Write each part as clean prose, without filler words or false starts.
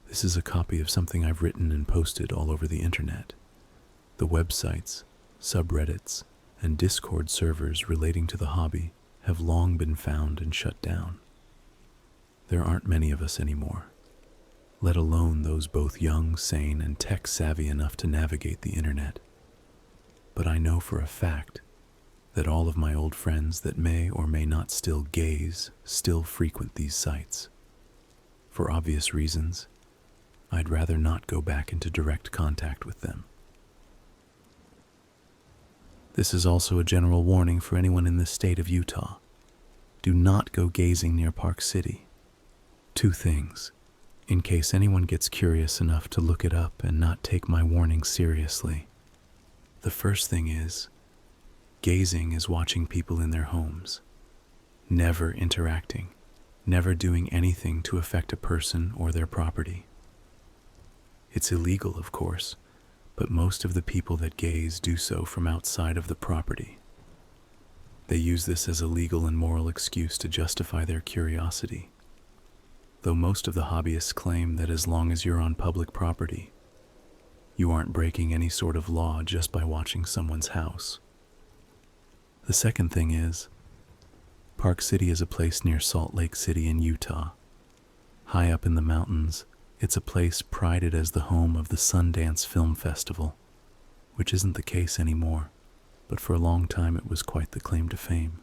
This is a copy of something I've written and posted all over the internet. The websites, subreddits, and Discord servers relating to the hobby have long been found and shut down. There aren't many of us anymore, let alone those both young, sane, and tech-savvy enough to navigate the internet. But I know for a fact that all of my old friends that may or may not still gaze still frequent these sites. For obvious reasons, I'd rather not go back into direct contact with them. This is also a general warning for anyone in the state of Utah. Do not go gazing near Park City. 2 things, in case anyone gets curious enough to look it up and not take my warning seriously. The first thing is, gazing is watching people in their homes, never interacting, never doing anything to affect a person or their property. It's illegal, of course, but most of the people that gaze do so from outside of the property. They use this as a legal and moral excuse to justify their curiosity. Though most of the hobbyists claim that as long as you're on public property, you aren't breaking any sort of law just by watching someone's house. The second thing is, Park City is a place near Salt Lake City in Utah. High up in the mountains, it's a place prided as the home of the Sundance Film Festival, which isn't the case anymore, but for a long time it was quite the claim to fame.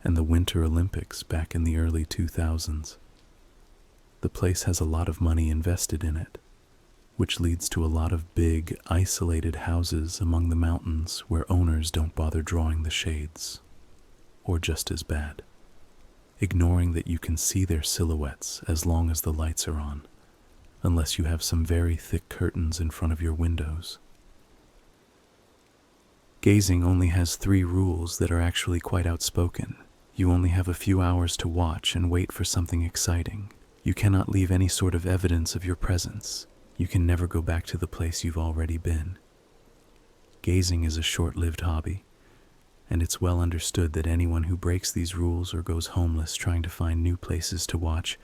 And the Winter Olympics back in the early 2000s. The place has a lot of money invested in it, which leads to a lot of big, isolated houses among the mountains where owners don't bother drawing the shades. Or just as bad, ignoring that you can see their silhouettes as long as the lights are on, unless you have some very thick curtains in front of your windows. Gazing only has 3 rules that are actually quite outspoken. You only have a few hours to watch and wait for something exciting. You cannot leave any sort of evidence of your presence. You can never go back to the place you've already been. Gazing is a short-lived hobby, and it's well understood that anyone who breaks these rules or goes homeless trying to find new places to watch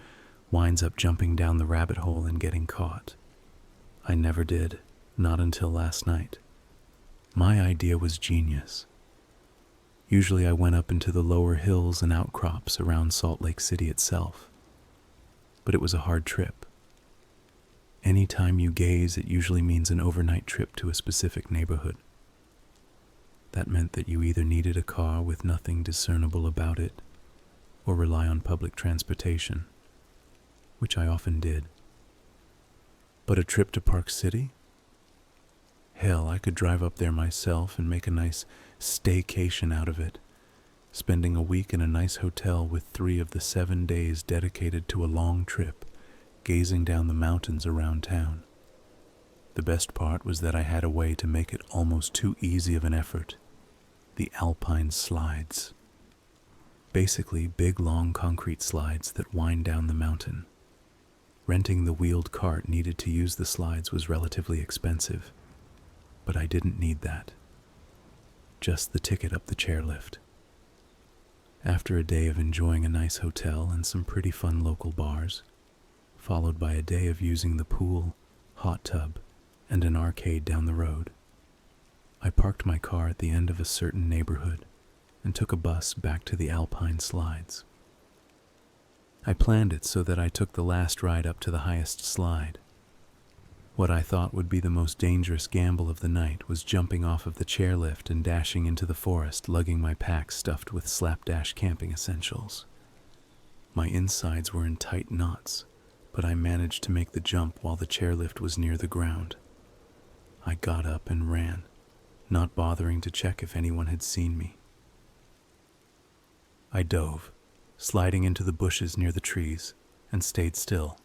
winds up jumping down the rabbit hole and getting caught. I never did, not until last night. My idea was genius. Usually I went up into the lower hills and outcrops around Salt Lake City itself, but it was a hard trip. Any time you gaze, it usually means an overnight trip to a specific neighborhood. That meant that you either needed a car with nothing discernible about it, or rely on public transportation, which I often did. But a trip to Park City? Hell, I could drive up there myself and make a nice staycation out of it, spending a week in a nice hotel with 3 of the 7 days dedicated to a long trip, gazing down the mountains around town. The best part was that I had a way to make it almost too easy of an effort. The alpine slides. Basically, big long concrete slides that wind down the mountain. Renting the wheeled cart needed to use the slides was relatively expensive, but I didn't need that. Just the ticket up the chairlift. After a day of enjoying a nice hotel and some pretty fun local bars, followed by a day of using the pool, hot tub, and an arcade down the road, I parked my car at the end of a certain neighborhood and took a bus back to the alpine slides. I planned it so that I took the last ride up to the highest slide. What I thought would be the most dangerous gamble of the night was jumping off of the chairlift and dashing into the forest, lugging my pack stuffed with slapdash camping essentials. My insides were in tight knots, but I managed to make the jump while the chairlift was near the ground. I got up and ran, not bothering to check if anyone had seen me. I dove, sliding into the bushes near the trees, and stayed still.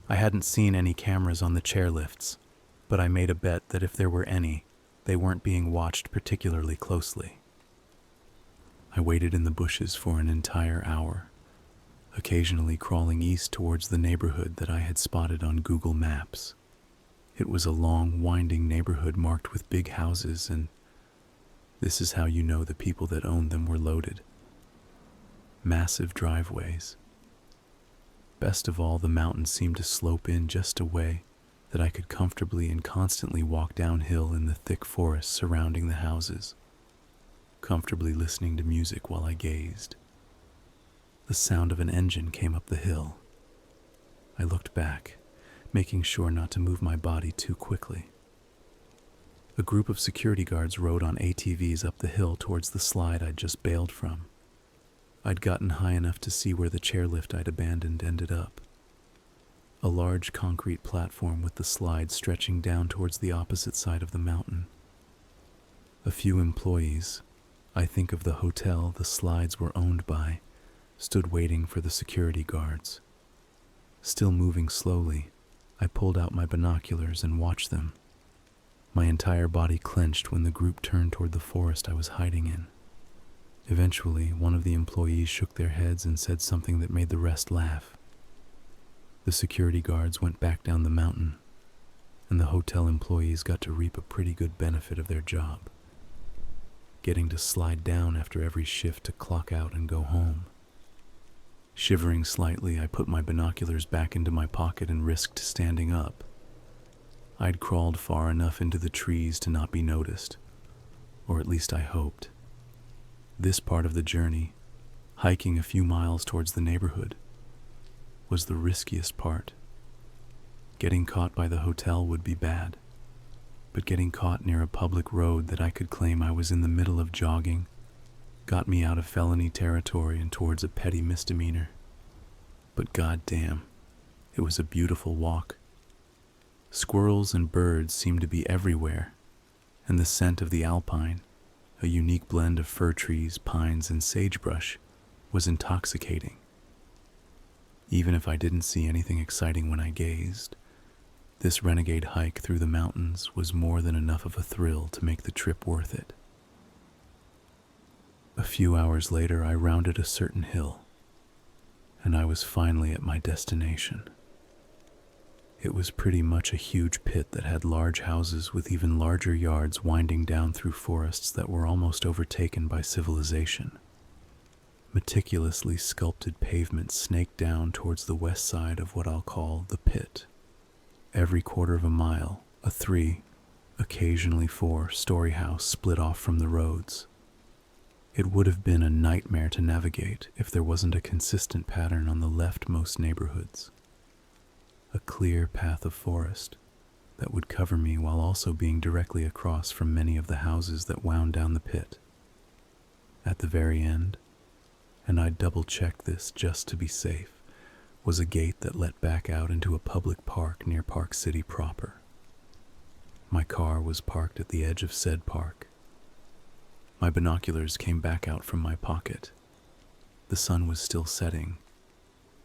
I hadn't seen any cameras on the chairlifts, but I made a bet that if there were any, they weren't being watched particularly closely. I waited in the bushes for an entire hour, occasionally crawling east towards the neighborhood that I had spotted on Google Maps. It was a long, winding neighborhood marked with big houses, and this is how you know the people that owned them were loaded. Massive driveways, Best of all, the mountain seemed to slope in just a way that I could comfortably and constantly walk downhill in the thick forest surrounding the houses, comfortably listening to music while I gazed. The sound of an engine came up the hill. I looked back, making sure not to move my body too quickly. A group of security guards rode on ATVs up the hill towards the slide I'd just bailed from. I'd gotten high enough to see where the chairlift I'd abandoned ended up. A large concrete platform with the slide stretching down towards the opposite side of the mountain. A few employees, I think of the hotel the slides were owned by, stood waiting for the security guards. Still moving slowly, I pulled out my binoculars and watched them. My entire body clenched when the group turned toward the forest I was hiding in. Eventually, one of the employees shook their heads and said something that made the rest laugh. The security guards went back down the mountain, and the hotel employees got to reap a pretty good benefit of their job, getting to slide down after every shift to clock out and go home. Shivering slightly, I put my binoculars back into my pocket and risked standing up. I'd crawled far enough into the trees to not be noticed, or at least I hoped. This part of the journey, hiking a few miles towards the neighborhood, was the riskiest part. Getting caught by the hotel would be bad, but getting caught near a public road that I could claim I was in the middle of jogging got me out of felony territory and towards a petty misdemeanor. But goddamn, it was a beautiful walk. Squirrels and birds seemed to be everywhere, and the scent of the alpine, a unique blend of fir trees, pines, and sagebrush, was intoxicating. Even if I didn't see anything exciting when I gazed, this renegade hike through the mountains was more than enough of a thrill to make the trip worth it. A few hours later, I rounded a certain hill, and I was finally at my destination. It was pretty much a huge pit that had large houses with even larger yards winding down through forests that were almost overtaken by civilization. Meticulously sculpted pavements snaked down towards the west side of what I'll call the pit. Every quarter of a mile, a 3, occasionally 4-story house split off from the roads. It would have been a nightmare to navigate if there wasn't a consistent pattern on the leftmost neighborhoods. A clear path of forest that would cover me while also being directly across from many of the houses that wound down the pit. At the very end, and I'd double-check this just to be safe, was a gate that led back out into a public park near Park City proper. My car was parked at the edge of said park. My binoculars came back out from my pocket. The sun was still setting,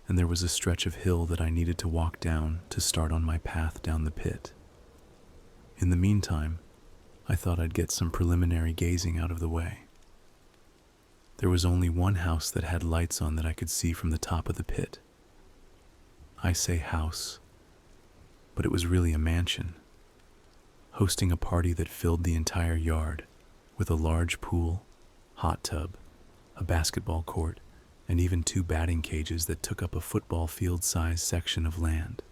and there was a stretch of hill that I needed to walk down to start on my path down the pit. In the meantime, I thought I'd get some preliminary gazing out of the way. There was only one house that had lights on that I could see from the top of the pit. I say house, but it was really a mansion, hosting a party that filled the entire yard, with a large pool, hot tub, a basketball court, and even 2 batting cages that took up a football field-sized section of land.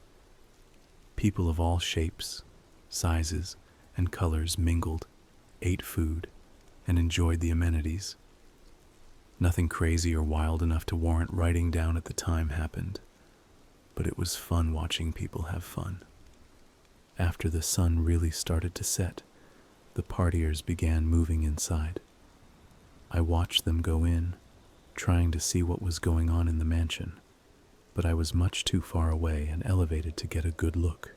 People of all shapes, sizes, and colors mingled, ate food, and enjoyed the amenities. Nothing crazy or wild enough to warrant writing down at the time happened, but it was fun watching people have fun. After the sun really started to set, the partiers began moving inside. I watched them go in, trying to see what was going on in the mansion, but I was much too far away and elevated to get a good look.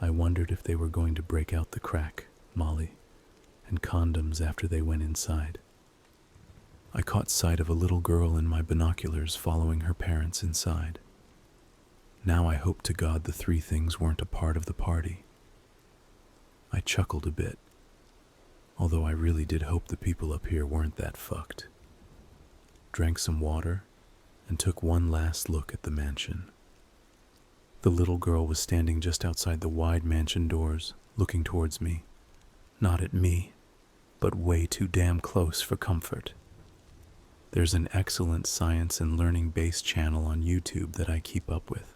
I wondered if they were going to break out the crack, Molly, and condoms after they went inside. I caught sight of a little girl in my binoculars following her parents inside. Now I hope to God the 3 things weren't a part of the party. I chuckled a bit, although I really did hope the people up here weren't that fucked. Drank some water and took one last look at the mansion. The little girl was standing just outside the wide mansion doors, looking towards me. Not at me, but way too damn close for comfort. There's an excellent science and learning-based channel on YouTube that I keep up with.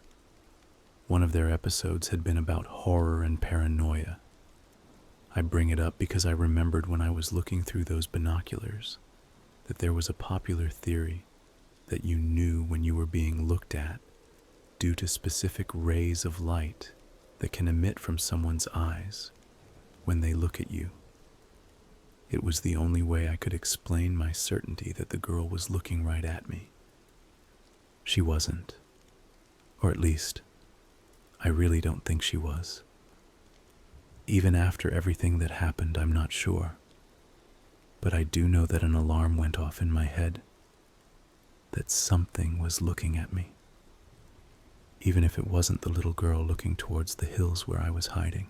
One of their episodes had been about horror and paranoia. I bring it up because I remembered when I was looking through those binoculars that there was a popular theory that you knew when you were being looked at due to specific rays of light that can emit from someone's eyes when they look at you. It was the only way I could explain my certainty that the girl was looking right at me. She wasn't. Or at least, I really don't think she was. Even after everything that happened, I'm not sure. But I do know that an alarm went off in my head, that something was looking at me, even if it wasn't the little girl looking towards the hills where I was hiding.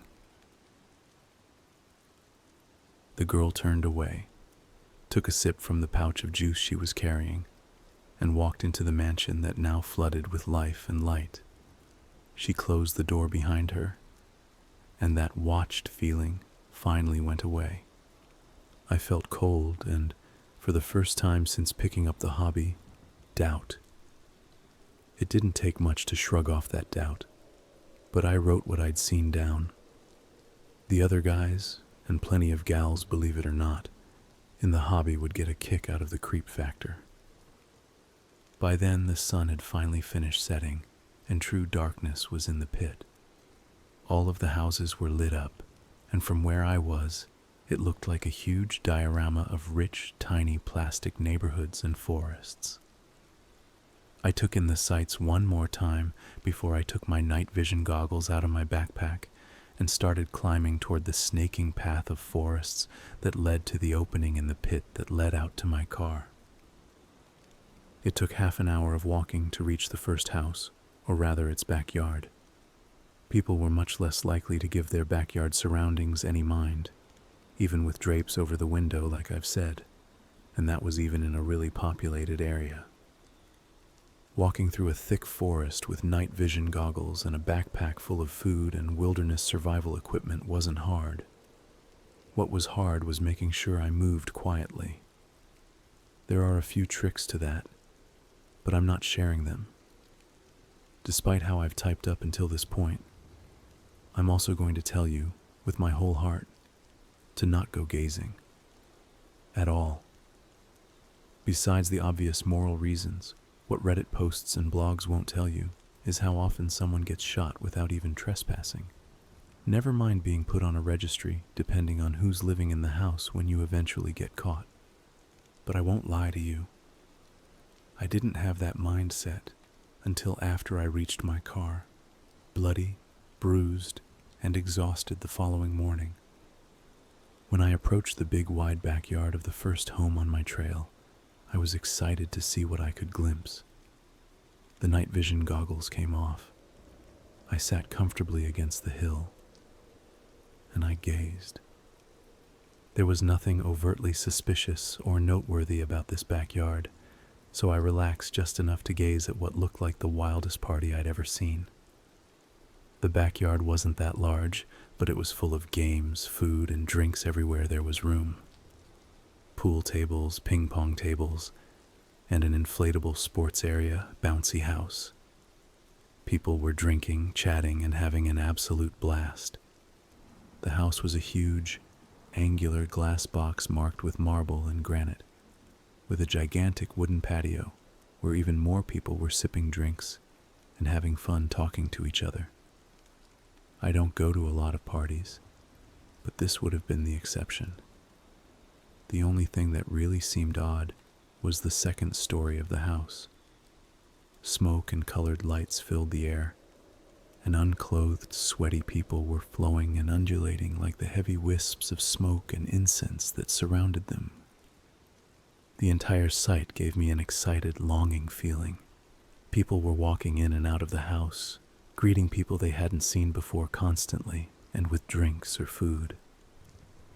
The girl turned away, took a sip from the pouch of juice she was carrying, and walked into the mansion that now flooded with life and light. She closed the door behind her, and that watched feeling finally went away. I felt cold and, for the first time since picking up the hobby, doubt. It didn't take much to shrug off that doubt, but I wrote what I'd seen down. The other guys, and plenty of gals, believe it or not, in the hobby would get a kick out of the creep factor. By then, the sun had finally finished setting, and true darkness was in the pit. All of the houses were lit up, and from where I was, it looked like a huge diorama of rich, tiny plastic neighborhoods and forests. I took in the sights one more time before I took my night vision goggles out of my backpack and started climbing toward the snaking path of forests that led to the opening in the pit that led out to my car. It took half an hour of walking to reach the first house, or rather its backyard. People were much less likely to give their backyard surroundings any mind, even with drapes over the window like I've said, and that was even in a really populated area. Walking through a thick forest with night vision goggles and a backpack full of food and wilderness survival equipment wasn't hard. What was hard was making sure I moved quietly. There are a few tricks to that, but I'm not sharing them. Despite how I've typed up until this point, I'm also going to tell you, with my whole heart, to not go gazing. At all. Besides the obvious moral reasons, what Reddit posts and blogs won't tell you is how often someone gets shot without even trespassing. Never mind being put on a registry depending on who's living in the house when you eventually get caught. But I won't lie to you. I didn't have that mindset until after I reached my car, bloody, bruised, and exhausted the following morning. When I approached the big wide backyard of the first home on my trail, I was excited to see what I could glimpse. The night vision goggles came off. I sat comfortably against the hill, and I gazed. There was nothing overtly suspicious or noteworthy about this backyard, so I relaxed just enough to gaze at what looked like the wildest party I'd ever seen. The backyard wasn't that large, but it was full of games, food, and drinks everywhere there was room. Pool tables, ping pong tables, and an inflatable sports area, bouncy house. People were drinking, chatting, and having an absolute blast. The house was a huge, angular glass box marked with marble and granite, with a gigantic wooden patio where even more people were sipping drinks and having fun talking to each other. I don't go to a lot of parties, but this would have been the exception. The only thing that really seemed odd was the second story of the house. Smoke and colored lights filled the air, and unclothed, sweaty people were flowing and undulating like the heavy wisps of smoke and incense that surrounded them. The entire sight gave me an excited, longing feeling. People were walking in and out of the house, greeting people they hadn't seen before constantly, and with drinks or food.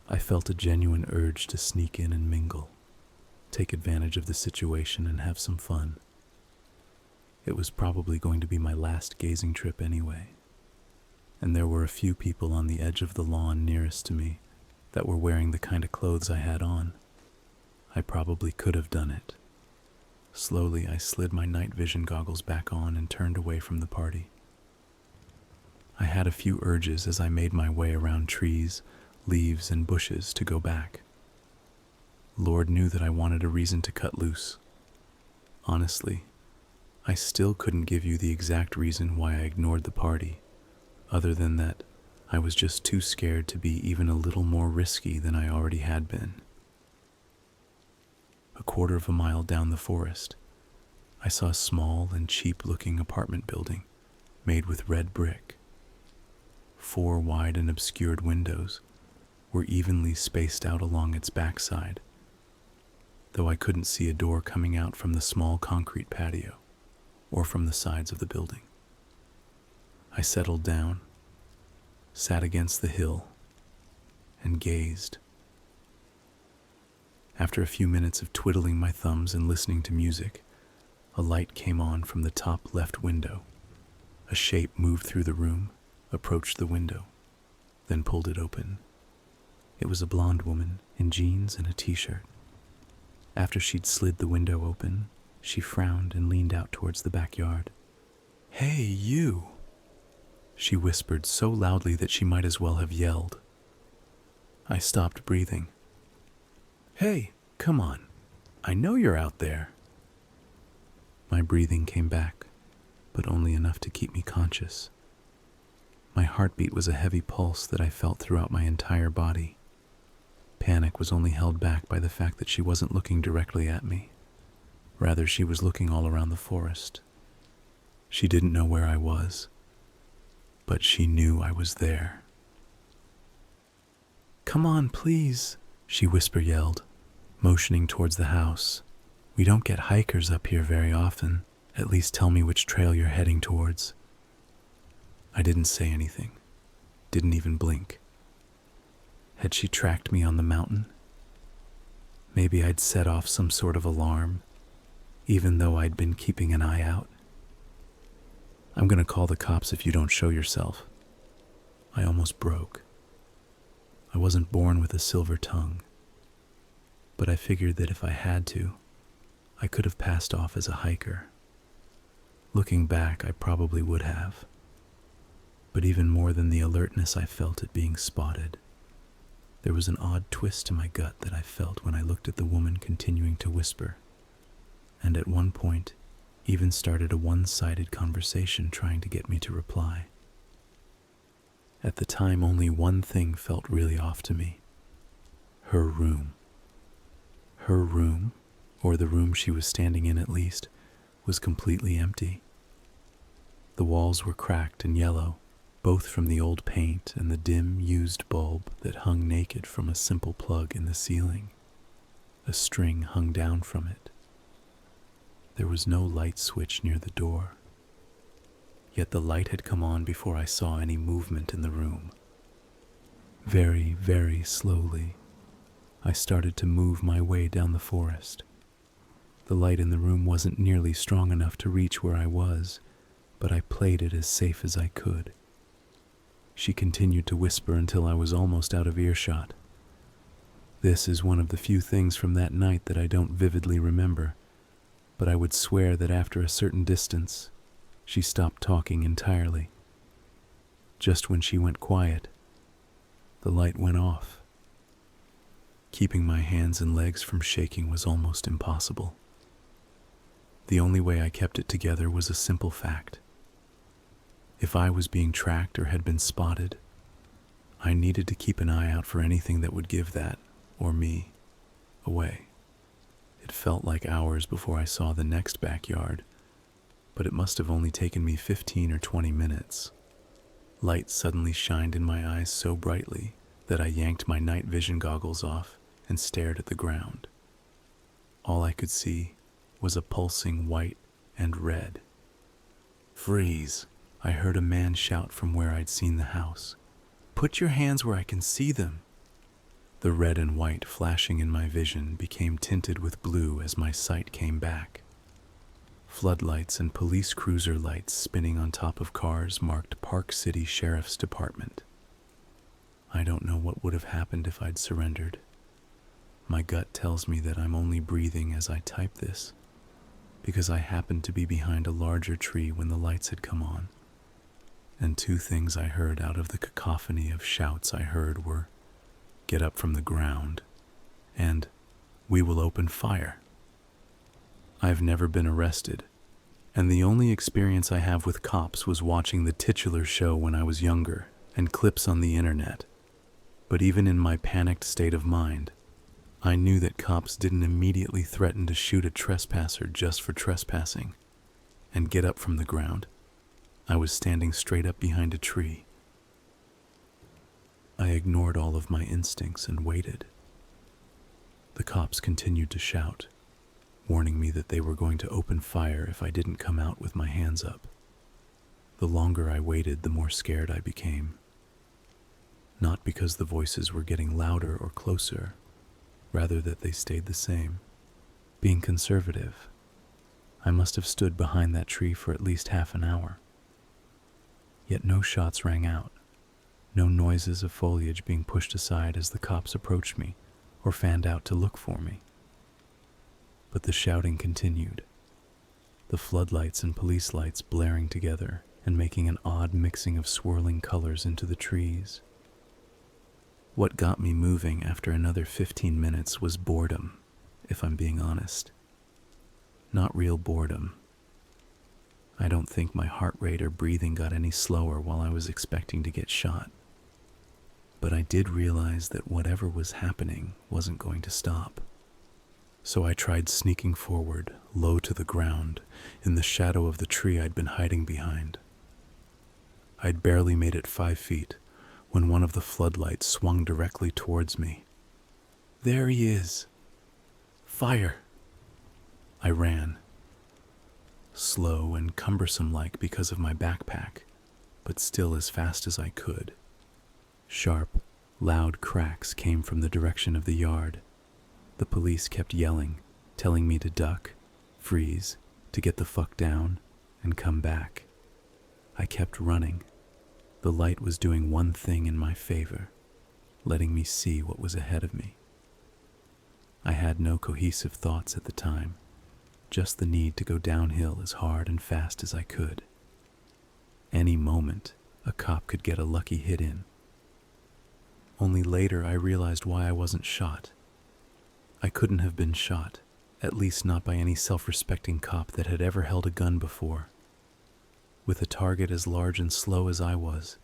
I felt a genuine urge to sneak in and mingle, take advantage of the situation and have some fun. It was probably going to be my last gazing trip anyway, and there were a few people on the edge of the lawn nearest to me that were wearing the kind of clothes I had on. I probably could have done it, Slowly, I slid my night vision goggles back on and turned away from the party. I had a few urges as I made my way around trees, leaves, and bushes to go back. Lord knew that I wanted a reason to cut loose. Honestly, I still couldn't give you the exact reason why I ignored the party, other than that I was just too scared to be even a little more risky than I already had been. A quarter of a mile down the forest, I saw a small and cheap-looking apartment building made with red brick. 4 wide and obscured windows were evenly spaced out along its backside, though I couldn't see a door coming out from the small concrete patio or from the sides of the building. I settled down, sat against the hill, and gazed. After a few minutes of twiddling my thumbs and listening to music, a light came on from the top left window. A shape moved through the room, approached the window, then pulled it open. It was a blonde woman in jeans and a t-shirt. After she'd slid the window open, she frowned and leaned out towards the backyard. "Hey, you!" she whispered so loudly that she might as well have yelled. I stopped breathing. "Hey, come on. I know you're out there." My breathing came back, but only enough to keep me conscious. My heartbeat was a heavy pulse that I felt throughout my entire body. Panic was only held back by the fact that she wasn't looking directly at me. Rather, she was looking all around the forest. She didn't know where I was, but she knew I was there. "Come on, please," she yelled, motioning towards the house. "We don't get hikers up here very often. At least tell me which trail you're heading towards." I didn't say anything, didn't even blink. Had she tracked me on the mountain? Maybe I'd set off some sort of alarm, even though I'd been keeping an eye out. "I'm gonna call the cops if you don't show yourself." I almost broke. I wasn't born with a silver tongue, but I figured that if I had to, I could have passed off as a hiker. Looking back, I probably would have. But even more than the alertness I felt at being spotted, there was an odd twist to my gut that I felt when I looked at the woman continuing to whisper, and at one point even started a one-sided conversation trying to get me to reply. At the time, only one thing felt really off to me. Her room. Her room, or the room she was standing in at least, was completely empty. The walls were cracked and yellow, both from the old paint and the dim, used bulb that hung naked from a simple plug in the ceiling. A string hung down from it. There was no light switch near the door. Yet the light had come on before I saw any movement in the room. Very, very slowly, I started to move my way down the forest. The light in the room wasn't nearly strong enough to reach where I was, but I played it as safe as I could. She continued to whisper until I was almost out of earshot. This is one of the few things from that night that I don't vividly remember, but I would swear that after a certain distance, she stopped talking entirely. Just when she went quiet, the light went off. Keeping my hands and legs from shaking was almost impossible. The only way I kept it together was a simple fact. If I was being tracked or had been spotted, I needed to keep an eye out for anything that would give that, or me, away. It felt like hours before I saw the next backyard, but it must have only taken me 15 or 20 minutes. Light suddenly shined in my eyes so brightly that I yanked my night vision goggles off and stared at the ground. All I could see was a pulsing white and red. "Freeze!" I heard a man shout from where I'd seen the house. "Put your hands where I can see them." The red and white flashing in my vision became tinted with blue as my sight came back. Floodlights and police cruiser lights spinning on top of cars marked Park City Sheriff's Department. I don't know what would have happened if I'd surrendered. My gut tells me that I'm only breathing as I type this, because I happened to be behind a larger tree when the lights had come on. And two things I heard out of the cacophony of shouts I heard were, "Get up from the ground," and "We will open fire." I've never been arrested, and the only experience I have with cops was watching the titular show when I was younger and clips on the internet. But even in my panicked state of mind, I knew that cops didn't immediately threaten to shoot a trespasser just for trespassing and get up from the ground. I was standing straight up behind a tree. I ignored all of my instincts and waited. The cops continued to shout, warning me that they were going to open fire if I didn't come out with my hands up. The longer I waited, the more scared I became. Not because the voices were getting louder or closer, rather that they stayed the same. Being conservative, I must have stood behind that tree for at least half an hour. Yet no shots rang out, no noises of foliage being pushed aside as the cops approached me or fanned out to look for me. But the shouting continued, the floodlights and police lights blaring together and making an odd mixing of swirling colors into the trees. What got me moving after another 15 minutes was boredom, if I'm being honest. Not real boredom. I don't think my heart rate or breathing got any slower while I was expecting to get shot. But I did realize that whatever was happening wasn't going to stop. So I tried sneaking forward, low to the ground, in the shadow of the tree I'd been hiding behind. I'd barely made it 5 feet when one of the floodlights swung directly towards me. "There he is! Fire!" I ran. Slow and cumbersome-like because of my backpack, but still as fast as I could. Sharp, loud cracks came from the direction of the yard. The police kept yelling, telling me to duck, freeze, to get the fuck down, and come back. I kept running. The light was doing one thing in my favor, letting me see what was ahead of me. I had no cohesive thoughts at the time, just the need to go downhill as hard and fast as I could. Any moment, a cop could get a lucky hit in. Only later I realized why I wasn't shot. I couldn't have been shot, at least not by any self-respecting cop that had ever held a gun before. With a target as large and slow as I was,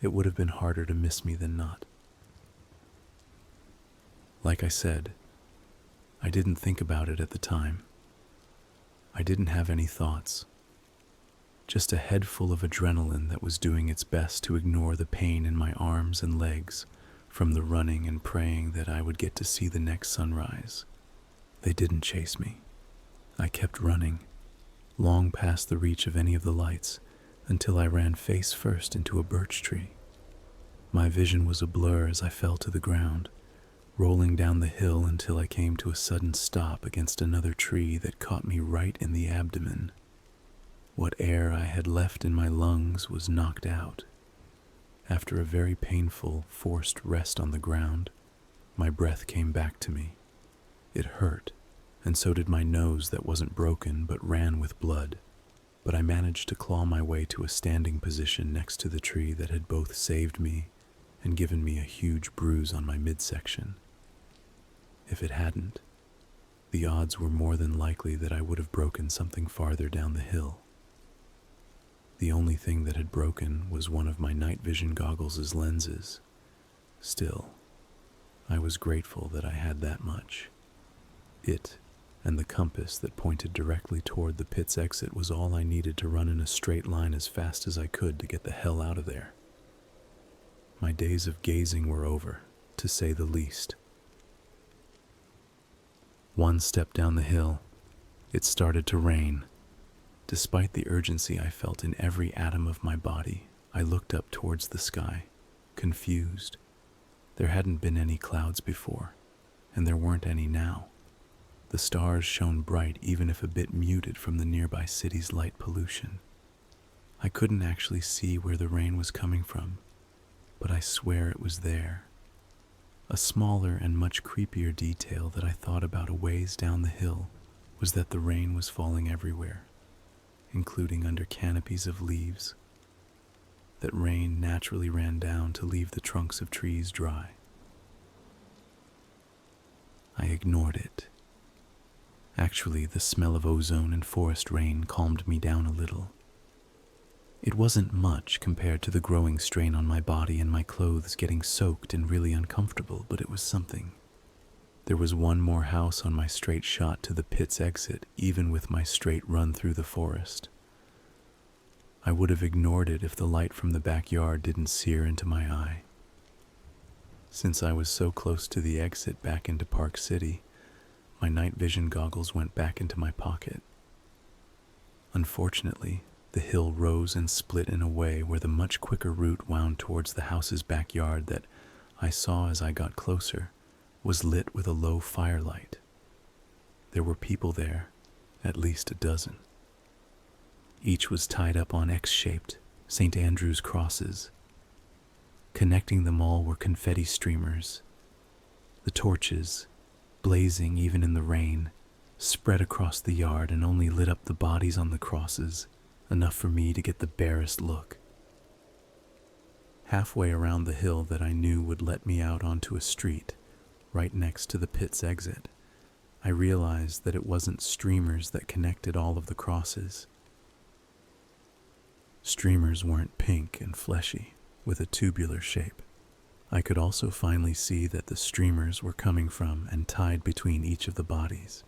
it would have been harder to miss me than not. Like I said, I didn't think about it at the time. I didn't have any thoughts. Just a head full of adrenaline that was doing its best to ignore the pain in my arms and legs from the running and praying that I would get to see the next sunrise. They didn't chase me. I kept running, long past the reach of any of the lights, until I ran face first into a birch tree. My vision was a blur as I fell to the ground, rolling down the hill until I came to a sudden stop against another tree that caught me right in the abdomen. What air I had left in my lungs was knocked out. After a very painful, forced rest on the ground, my breath came back to me. It hurt, and so did my nose that wasn't broken but ran with blood. But I managed to claw my way to a standing position next to the tree that had both saved me and given me a huge bruise on my midsection. If it hadn't, the odds were more than likely that I would have broken something farther down the hill. The only thing that had broken was one of my night vision goggles' lenses. Still, I was grateful that I had that much. It and the compass that pointed directly toward the pit's exit was all I needed to run in a straight line as fast as I could to get the hell out of there. My days of gazing were over, to say the least. One step down the hill, it started to rain. Despite the urgency I felt in every atom of my body, I looked up towards the sky, confused. There hadn't been any clouds before, and there weren't any now. The stars shone bright even if a bit muted from the nearby city's light pollution. I couldn't actually see where the rain was coming from, but I swear it was there. A smaller and much creepier detail that I thought about a ways down the hill was that the rain was falling everywhere, including under canopies of leaves. That rain naturally ran down to leave the trunks of trees dry. I ignored it. Actually, the smell of ozone and forest rain calmed me down a little. It wasn't much compared to the growing strain on my body and my clothes getting soaked and really uncomfortable, but it was something. There was one more house on my straight shot to the pit's exit, even with my straight run through the forest. I would have ignored it if the light from the backyard didn't sear into my eye. Since I was so close to the exit back into Park City, my night vision goggles went back into my pocket. Unfortunately, the hill rose and split in a way where the much quicker route wound towards the house's backyard that I saw as I got closer was lit with a low firelight. There were people there, at least a dozen. Each was tied up on X-shaped St. Andrew's crosses. Connecting them all were confetti streamers. The torches, blazing even in the rain, spread across the yard and only lit up the bodies on the crosses, enough for me to get the barest look. Halfway around the hill that I knew would let me out onto a street, right next to the pit's exit, I realized that it wasn't streamers that connected all of the crosses. Streamers weren't pink and fleshy, with a tubular shape. I could also finally see that the streamers were coming from and tied between each of the bodies.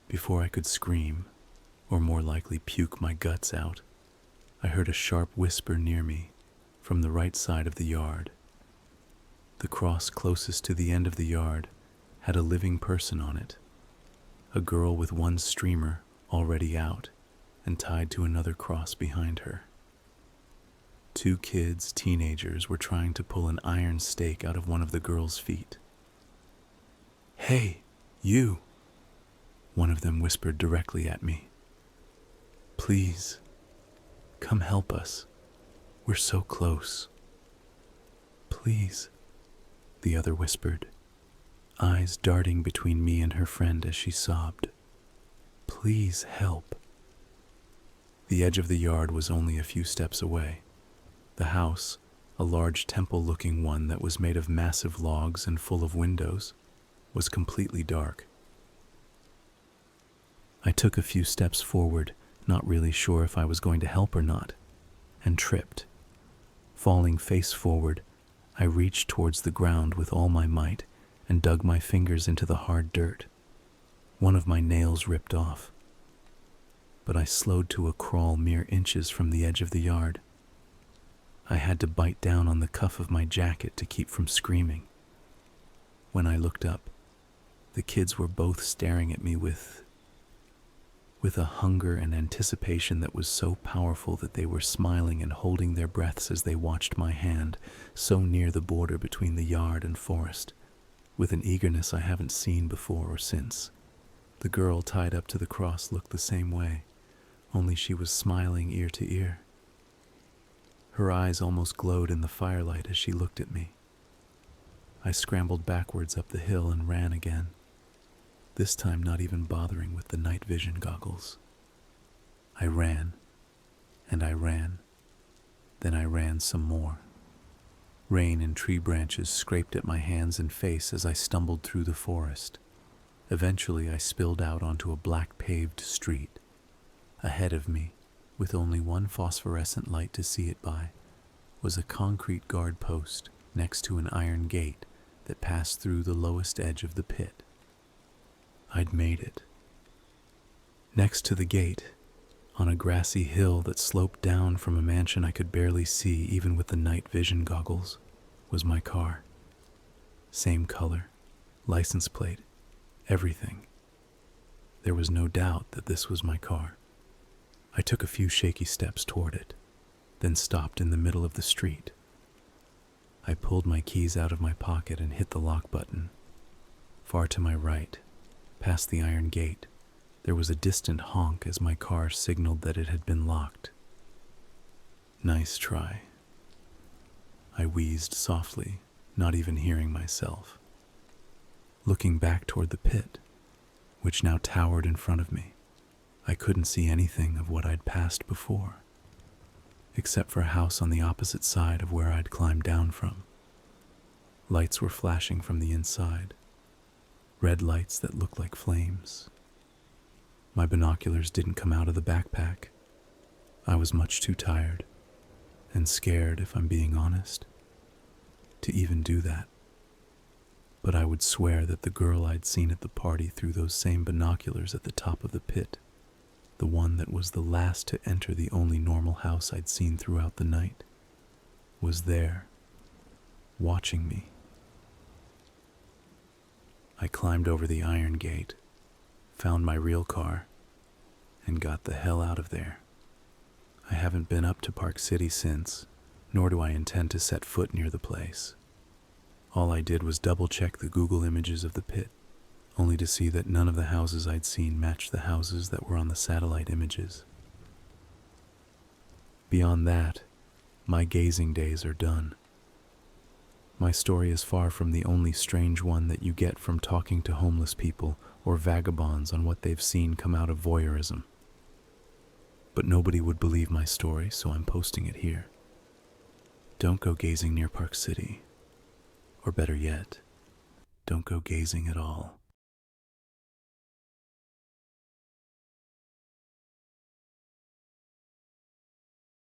Before I could scream, or more likely puke my guts out, I heard a sharp whisper near me, from the right side of the yard. The cross closest to the end of the yard had a living person on it, a girl with one streamer already out and tied to another cross behind her. Two kids, teenagers, were trying to pull an iron stake out of one of the girl's feet. "Hey, you!" one of them whispered directly at me. "Please, come help us. We're so close." "Please," the other whispered, eyes darting between me and her friend as she sobbed. "Please help." The edge of the yard was only a few steps away. The house, a large temple-looking one that was made of massive logs and full of windows, was completely dark. I took a few steps forward, not really sure if I was going to help or not, and tripped. Falling face forward, I reached towards the ground with all my might and dug my fingers into the hard dirt. One of my nails ripped off, but I slowed to a crawl mere inches from the edge of the yard. I had to bite down on the cuff of my jacket to keep from screaming. When I looked up, the kids were both staring at me with a hunger and anticipation that was so powerful that they were smiling and holding their breaths as they watched my hand, so near the border between the yard and forest, with an eagerness I haven't seen before or since. The girl tied up to the cross looked the same way, only she was smiling ear to ear. Her eyes almost glowed in the firelight as she looked at me. I scrambled backwards up the hill and ran again, this time not even bothering with the night vision goggles. I ran, and I ran, then I ran some more. Rain and tree branches scraped at my hands and face as I stumbled through the forest. Eventually I spilled out onto a black paved street. Ahead of me, with only one phosphorescent light to see it by, was a concrete guard post next to an iron gate that passed through the lowest edge of the pit. I'd made it. Next to the gate, on a grassy hill that sloped down from a mansion I could barely see even with the night vision goggles, was my car. Same color, license plate, everything. There was no doubt that this was my car. I took a few shaky steps toward it, then stopped in the middle of the street. I pulled my keys out of my pocket and hit the lock button. Far to my right, past the iron gate, there was a distant honk as my car signaled that it had been locked. "Nice try," I wheezed softly, not even hearing myself. looking back toward the pit, which now towered in front of me. I couldn't see anything of what I'd passed before, except for a house on the opposite side of where I'd climbed down from. Lights were flashing from the inside, red lights that looked like flames. My binoculars didn't come out of the backpack. I was much too tired and scared, if I'm being honest, to even do that. But I would swear that the girl I'd seen at the party through those same binoculars at the top of the pit, the one that was the last to enter the only normal house I'd seen throughout the night, was there, watching me. I climbed over the iron gate, found my real car, and got the hell out of there. I haven't been up to Park City since, nor do I intend to set foot near the place. All I did was double-check the Google images of the pit, only to see that none of the houses I'd seen matched the houses that were on the satellite images. Beyond that, my gazing days are done. My story is far from the only strange one that you get from talking to homeless people or vagabonds on what they've seen come out of voyeurism. But nobody would believe my story, so I'm posting it here. Don't go gazing near Park City. Or better yet, don't go gazing at all.